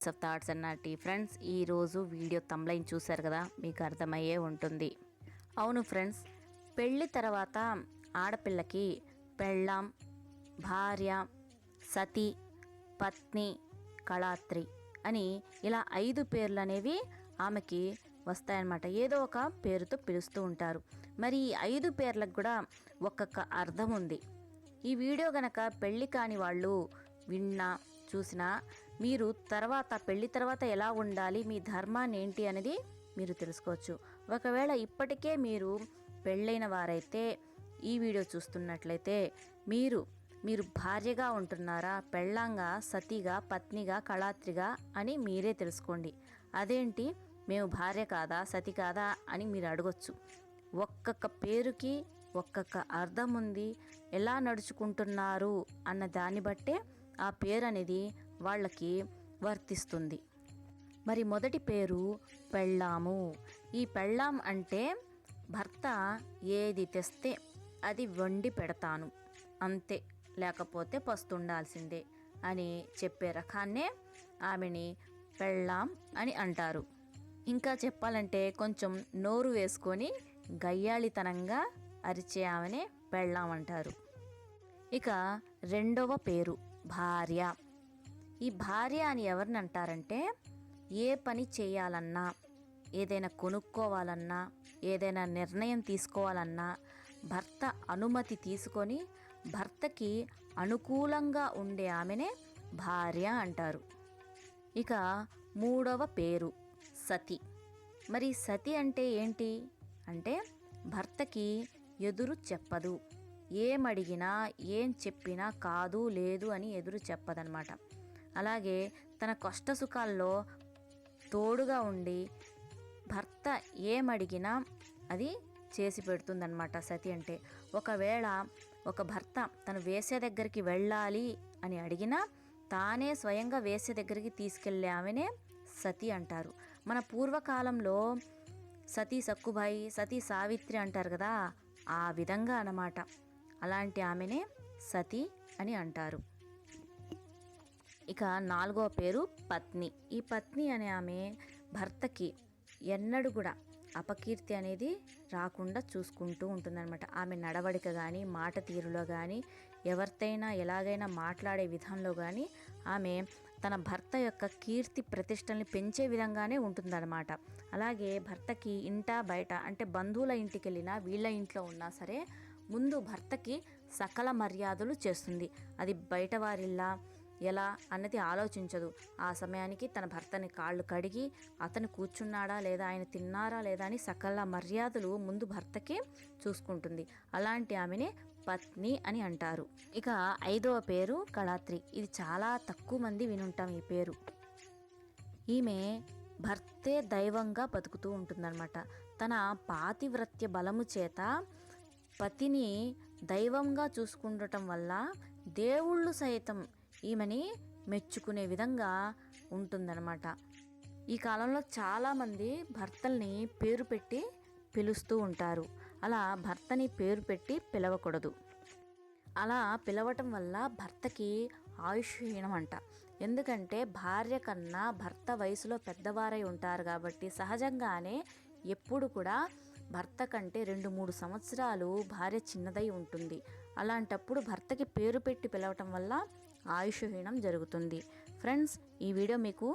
Bytes of thoughts అన్నటి friends, ఈరోజు video తమ్లైన్ చూశారు కదా, మీకు అర్థమయ్యే ఉంటుంది. అవును ఫ్రెండ్స్, పెళ్ళి తర్వాత ఆడపిల్లకి పెళ్ళాం, భార్య, సతి, పత్ని, కళాత్రి అని ఇలా 5 పేర్లు అనేవి ఆమెకి వస్తాయన్నమాట. ఏదో ఒక పేరుతో పిలుస్తూ ఉంటారు. మరి ఈ 5 పేర్లకు కూడా ఒక్కొక్క అర్థం ఉంది. ఈ వీడియో గనక పెళ్ళి కాని వాళ్ళు విన్నా చూసినా మీరు పెళ్లి తర్వాత ఎలా ఉండాలి, మీ ధర్మాన్ని ఏంటి అనేది మీరు తెలుసుకోవచ్చు. ఒకవేళ ఇప్పటికే మీరు పెళ్ళైన వారైతే ఈ వీడియో చూస్తున్నట్లయితే మీరు భార్యగా ఉంటున్నారా, పెళ్ళాంగా, సతిగా, పత్నిగా, కళాత్రిగా అని మీరే తెలుసుకోండి. అదేంటి మేము భార్య కాదా, సతి కాదా అని మీరు అడగొచ్చు. ఒక్కొక్క పేరుకి ఒక్కొక్క అర్థం ఉంది. ఎలా నడుచుకుంటున్నారు అన్న దాన్ని బట్టే ఆ పేరు అనేది వాళ్ళకి వర్తిస్తుంది. మరి మొదటి పేరు పెళ్ళాము. ఈ పెళ్ళాం అంటే భర్త ఏది తెస్తే అది వండి పెడతాను అంతే, లేకపోతే పస్తుండాల్సిందే అని చెప్పే రకాన్నే ఆమెని పెళ్ళాం అని అంటారు. ఇంకా చెప్పాలంటే కొంచెం నోరు వేసుకొని గయ్యాళితనంగా అరిచే ఆమెనే పెళ్ళాం అంటారు. ఇక రెండవ పేరు భార్య. ఈ భార్య అని ఎవరిని అంటారంటే, ఏ పని చేయాలన్నా, ఏదైనా కొనుక్కోవాలన్నా, ఏదైనా నిర్ణయం తీసుకోవాలన్నా భర్త అనుమతి తీసుకొని భర్తకి అనుకూలంగా ఉండే ఆమెనే భార్య అంటారు. ఇక మూడవ పేరు సతి. మరి సతి అంటే ఏంటి అంటే, భర్తకి ఎదురు చెప్పదు. ఏమడిగినా ఏం చెప్పినా కాదు లేదు అని ఎదురు చెప్పదనమాట. అలాగే తన కష్ట సుఖాల్లో తోడుగా ఉండి భర్త ఏమడిగినా అది చేసి పెడుతుందన్నమాట సతి అంటే. ఒకవేళ ఒక భర్త తను వేసే దగ్గరికి వెళ్ళాలి అని అడిగినా తానే స్వయంగా వేసే దగ్గరికి తీసుకెళ్ళే ఆమెనే సతి అంటారు. మన పూర్వకాలంలో సతీ సక్కుబాయి, సతీ సావిత్రి అంటారు కదా, ఆ విధంగా అన్నమాట. అలాంటి ఆమెనే సతి అని అంటారు. ఇక నాలుగవ పేరు పత్ని. ఈ పత్ని అనే ఆమె భర్తకి ఎన్నడూ కూడా అపకీర్తి అనేది రాకుండా చూసుకుంటూ ఉంటుందన్నమాట. ఆమె నడవడిక కానీ, మాట తీరులో కానీ, ఎవరితైనా ఎలాగైనా మాట్లాడే విధంలో కానీ ఆమె తన భర్త యొక్క కీర్తి ప్రతిష్టల్ని పెంచే విధంగానే ఉంటుందన్నమాట. అలాగే భర్తకి ఇంట బయట అంటే బంధువుల ఇంటికి వెళ్ళినా వీళ్ళ ఇంట్లో ఉన్నా సరే ముందు భర్తకి సకల మర్యాదలు చేస్తుంది. అది బయట వారిల్లా ఎలా అన్నది ఆలోచించదు. ఆ సమయానికి తన భర్తని కాళ్ళు కడిగి అతను కూర్చున్నాడా లేదా, ఆయన తిన్నారా లేదా అని సకల మర్యాదలు ముందు భర్తకే చూసుకుంటుంది. అలాంటి ఆమెనే పత్ని అని అంటారు. ఇక ఐదవ పేరు కళాత్రి. ఇది చాలా తక్కువ మంది వినుంటాం ఈ పేరు. ఈమె భర్తే దైవంగా బతుకుతూ ఉంటుందన్నమాట. తన పాతివ్రత్య బలము చేత పతిని దైవంగా చూసుకుండటం వల్ల దేవుళ్ళు సైతం ఈమెని మెచ్చుకునే విధంగా ఉంటుందన్నమాట. ఈ కాలంలో చాలామంది భర్తల్ని పేరు పెట్టి పిలుస్తూ ఉంటారు. అలా భర్తని పేరు పెట్టి పిలవకూడదు. అలా పిలవటం వల్ల భర్తకి ఆయుష్హీనం అంట. ఎందుకంటే భార్య కన్నా భర్త వయసులో పెద్దవారై ఉంటారు కాబట్టి సహజంగానే ఎప్పుడు కూడా భర్త కంటే 2-3 సంవత్సరాలు భార్య చిన్నదై ఉంటుంది. అలాంటప్పుడు భర్తకి పేరు పెట్టి పిలవటం వల్ల ఆయుష్హీనం జరుగుతుంది. ఫ్రెండ్స్, ఈ వీడియో మీకు